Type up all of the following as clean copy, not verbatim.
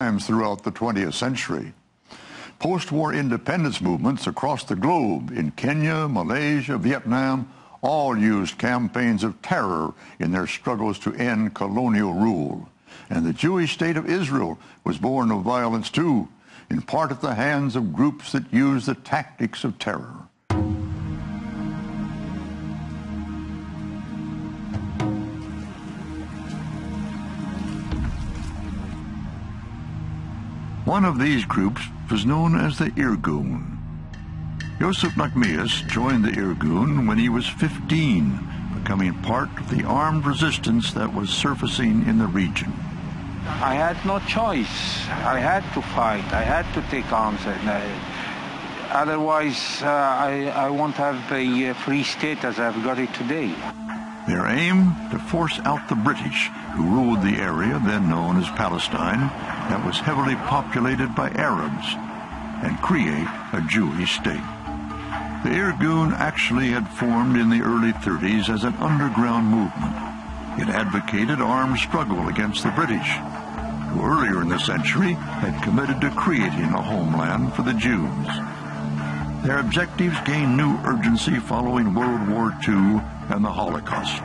times throughout the 20th century. Post-war independence movements across the globe in Kenya, Malaysia, Vietnam all used campaigns of terror in their struggles to end colonial rule. And the Jewish state of Israel was born of violence too, in part at the hands of groups that used the tactics of terror. One of these groups was known as the Irgun. Yosef Nachmias joined the Irgun when he was 15, becoming part of the armed resistance that was surfacing in the region. I had no choice. I had to fight. I had to take arms. Otherwise, I won't have a free state as I've got it today. Their aim, to force out the British, who ruled the area then known as Palestine, that was heavily populated by Arabs, and create a Jewish state. The Irgun actually had formed in the early 30s as an underground movement. It advocated armed struggle against the British, who earlier in the century had committed to creating a homeland for the Jews. Their objectives gained new urgency following World War II and the Holocaust.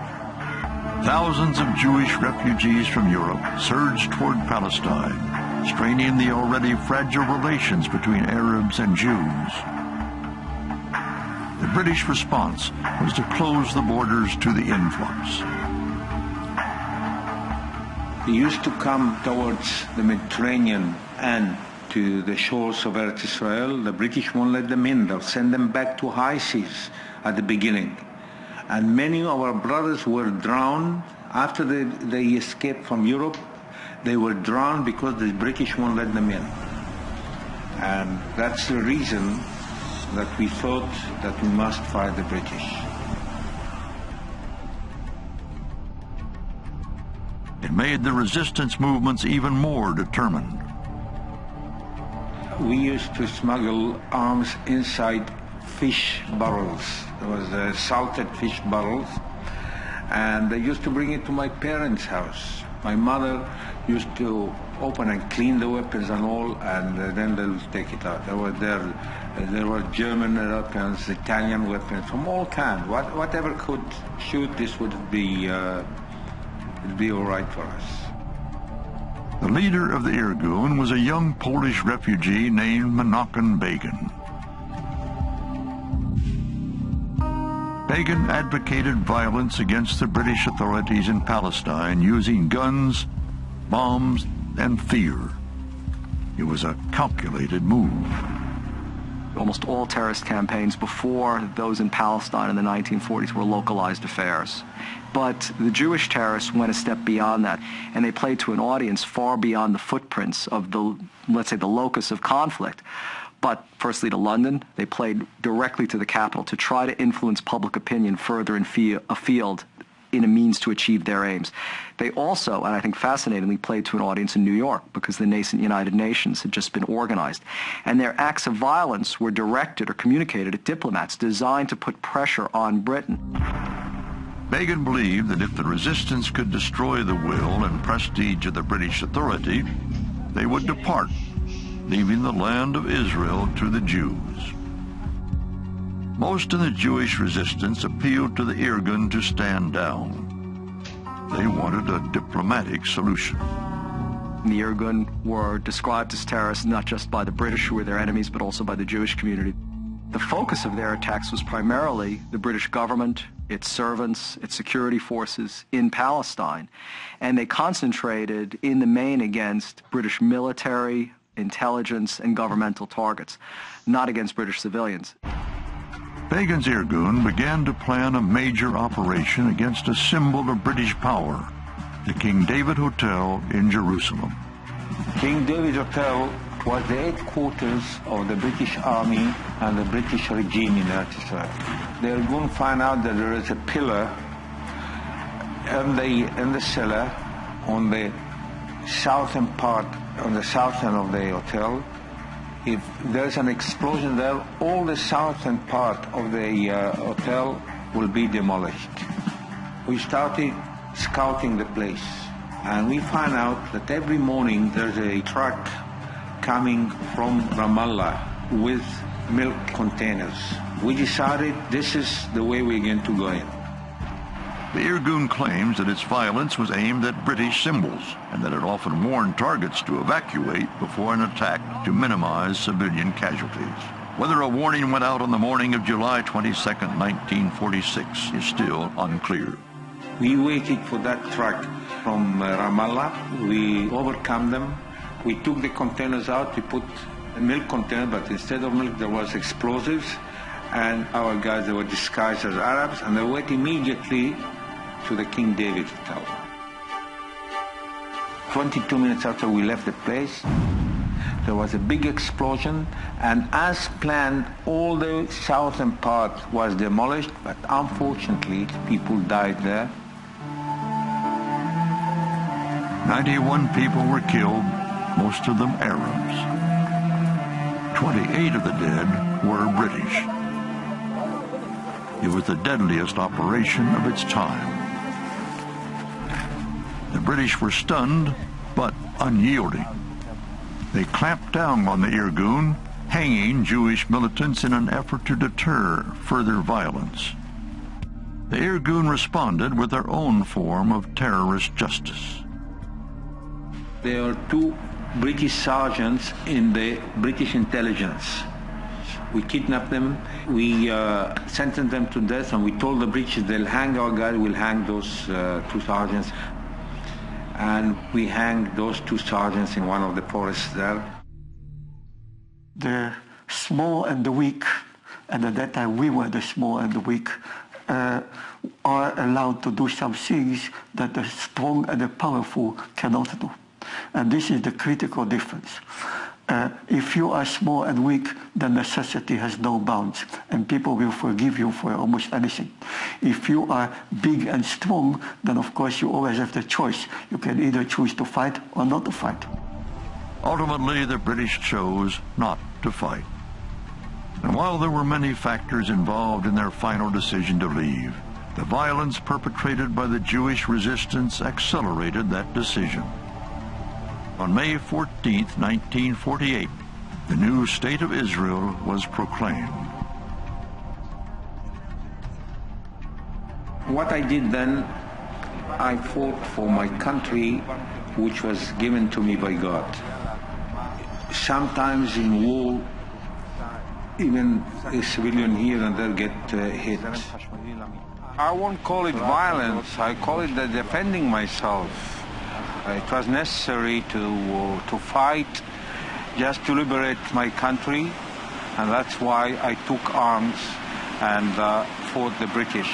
Thousands of Jewish refugees from Europe surged toward Palestine, straining the already fragile relations between Arabs and Jews. The British response was to close the borders to the influx. They used to come towards the Mediterranean and to the shores of Eretz Israel. The British won't let them in. They'll send them back to high seas at the beginning. And many of our brothers were drowned after they escaped from Europe. They were drowned because the British won't let them in. And that's the reason that we thought that we must fight the British. It made the resistance movements even more determined. We used to smuggle arms inside fish barrels. There was salted fish barrels, and they used to bring it to my parents' house. My mother used to open and clean the weapons and all, and then they'll take it out. There were German weapons, Italian weapons, from all kinds. Whatever could shoot, this would be all right for us. The leader of the Irgun was a young Polish refugee named Menachem Begin. Begin advocated violence against the British authorities in Palestine using guns, bombs, and fear. It was a calculated move. Almost all terrorist campaigns before those in Palestine in the 1940s were localized affairs. But the Jewish terrorists went a step beyond that, and they played to an audience far beyond the footprints of the, let's say, the locus of conflict. But firstly to London, they played directly to the capital to try to influence public opinion further afield in a means to achieve their aims. They also, and I think fascinatingly, played to an audience in New York because the nascent United Nations had just been organized. And their acts of violence were directed or communicated at diplomats designed to put pressure on Britain. Begin believed that if the resistance could destroy the will and prestige of the British authority, they would depart, leaving the land of Israel to the Jews. Most in the Jewish resistance appealed to the Irgun to stand down. They wanted a diplomatic solution. The Irgun were described as terrorists not just by the British, who were their enemies, but also by the Jewish community. The focus of their attacks was primarily the British government, its servants, its security forces in Palestine, and they concentrated in the main against British military, intelligence, and governmental targets, not against British civilians. Begin's Irgun began to plan a major operation against a symbol of British power, the King David Hotel in Jerusalem. King David Hotel was the headquarters of the British Army and the British regime in Eretz Israel. The Irgun find out that there is a pillar in the cellar on the southern part, on the south end of the hotel. If there's an explosion there, all the southern part of the hotel will be demolished. We started scouting the place, And we find out that every morning there's a truck coming from Ramallah with milk containers. We decided this is the way we're going to go in. The Irgun claims that its violence was aimed at British symbols and that it often warned targets to evacuate before an attack to minimize civilian casualties. Whether a warning went out on the morning of July 22, 1946 is still unclear. We waited for that truck from Ramallah. We overcome them. We took the containers out. We put a milk container, but instead of milk there was explosives. And our guys, they were disguised as Arabs, and they went immediately to the King David Tower. 22 minutes after we left the place, there was a big explosion, and as planned, all the southern part was demolished, but unfortunately, people died there. 91 people were killed, most of them Arabs. 28 of the dead were British. It was the deadliest operation of its time. The British were stunned, but unyielding. They clamped down on the Irgun, hanging Jewish militants in an effort to deter further violence. The Irgun responded with their own form of terrorist justice. There are two British sergeants in the British intelligence. We kidnapped them, we sentenced them to death, and we told the British they'll hang our guy, we'll hang those two sergeants. And we hanged those two sergeants in one of the forests there. The small and the weak, and at that time we were the small and the weak, are allowed to do some things that the strong and the powerful cannot do. And this is the critical difference. If you are small and weak, then necessity has no bounds, and people will forgive you for almost anything. If you are big and strong, then of course you always have the choice. You can either choose to fight or not to fight. Ultimately, the British chose not to fight. And while there were many factors involved in their final decision to leave, the violence perpetrated by the Jewish resistance accelerated that decision. On May 14, 1948, the new State of Israel was proclaimed. What I did then, I fought for my country, which was given to me by God. Sometimes in war, even a civilian here and there get hit. I won't call it violence, I call it defending myself. It was necessary to fight just to liberate my country, and that's why I took arms and fought the British.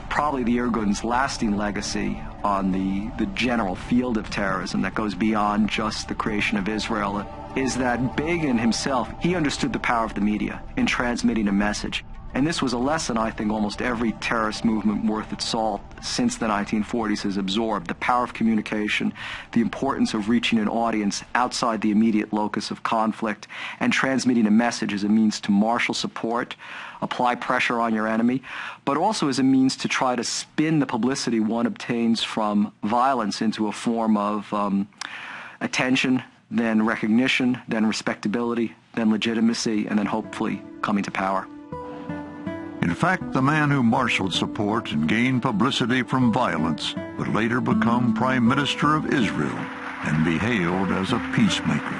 Probably the Irgun's lasting legacy on the general field of terrorism that goes beyond just the creation of Israel is that Begin himself, he understood the power of the media in transmitting a message. And this was a lesson I think almost every terrorist movement worth its salt since the 1940s has absorbed: the power of communication, the importance of reaching an audience outside the immediate locus of conflict, and transmitting a message as a means to marshal support, apply pressure on your enemy, but also as a means to try to spin the publicity one obtains from violence into a form of attention, then recognition, then respectability, then legitimacy, and then hopefully coming to power. In fact, the man who marshaled support and gained publicity from violence would later become Prime Minister of Israel and be hailed as a peacemaker.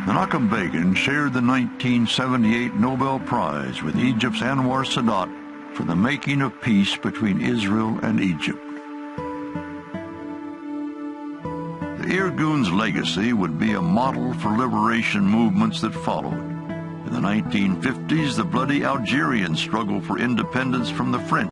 Menachem Begin shared the 1978 Nobel Prize with Egypt's Anwar Sadat for the making of peace between Israel and Egypt. The Irgun's legacy would be a model for liberation movements that followed. In the 1950s, the bloody Algerian struggle for independence from the French